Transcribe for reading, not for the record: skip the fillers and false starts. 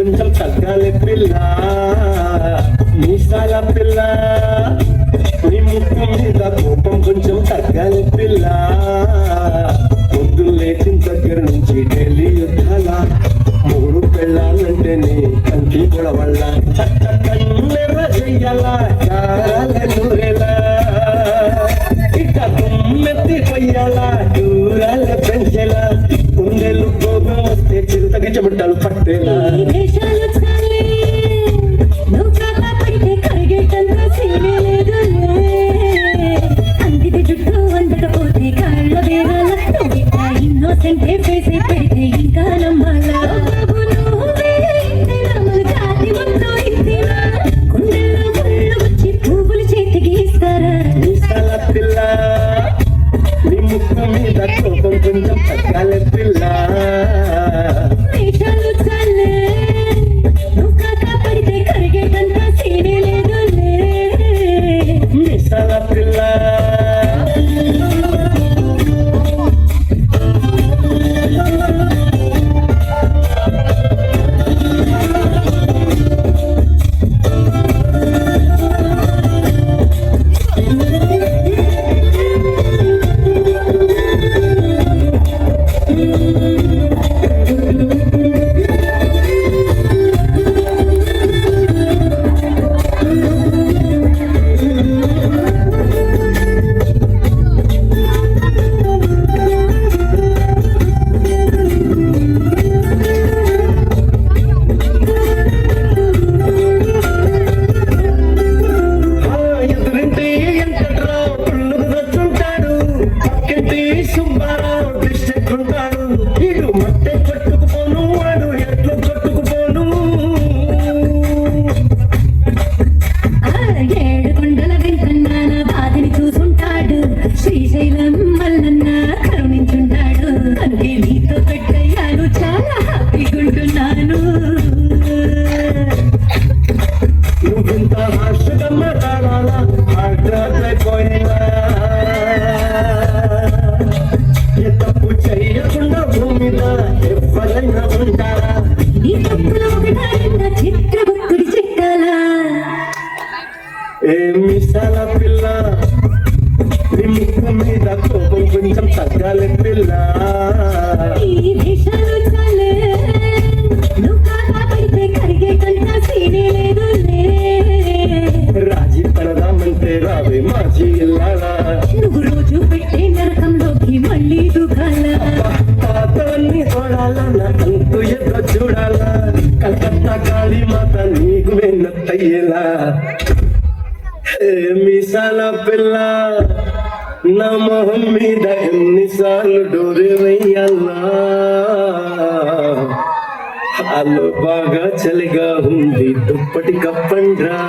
కొంచెం తగ్గాలి పిల్ల మీసాల పిల్ల నీ ముక్కు మీద కోపం కొంచెం తగ్గాలి పిల్ల పొద్దున్న లేచిన దగ్గర నుంచి ఢిల్లీ యుద్ధాల మూడు పెళ్ళాలంటే నీ కంటి గొడవల్ల కన్నెర్ర చెయ్యాలా నూరేలా ఇక తుమ్మెత్తి కొయ్యాలా దూరాల పెంచేలా కుండెలు కోపం వస్తే చిరుతకి చెమటలు పట్టేలా కొంచెం తగ్గాలి పిల్ల మిసాల పిల్ల తప్పు చెయ్యకుండా భూమిద ఎవరైనా ఉంటారా చిత్రభక్తుడి చిట్టాల ఏ మిసాల పిల్ల నీ ముక్కు మీద కోపం కొంచెం తగ్గాలి పిల్ల రాజీ పడదామంటే రావే మాజీ ఇల్లాలా నువ్వు రోజు పెట్టే నరకంలోకి మళ్ళీ దుఃఖాల పాతవన్నీ చూడాలన్నా అంతు ఎదో చూడాలా కలకత్తా కాళీ మాత నీకు వెన్నయ్యేలా మీసాల పిల్ల నా మొహం మీద ఎన్నిసార్లు డోరే వెయ్యాలా అల్లు బాగా చలిగా ఉంది దుప్పటి కప్పండ్రా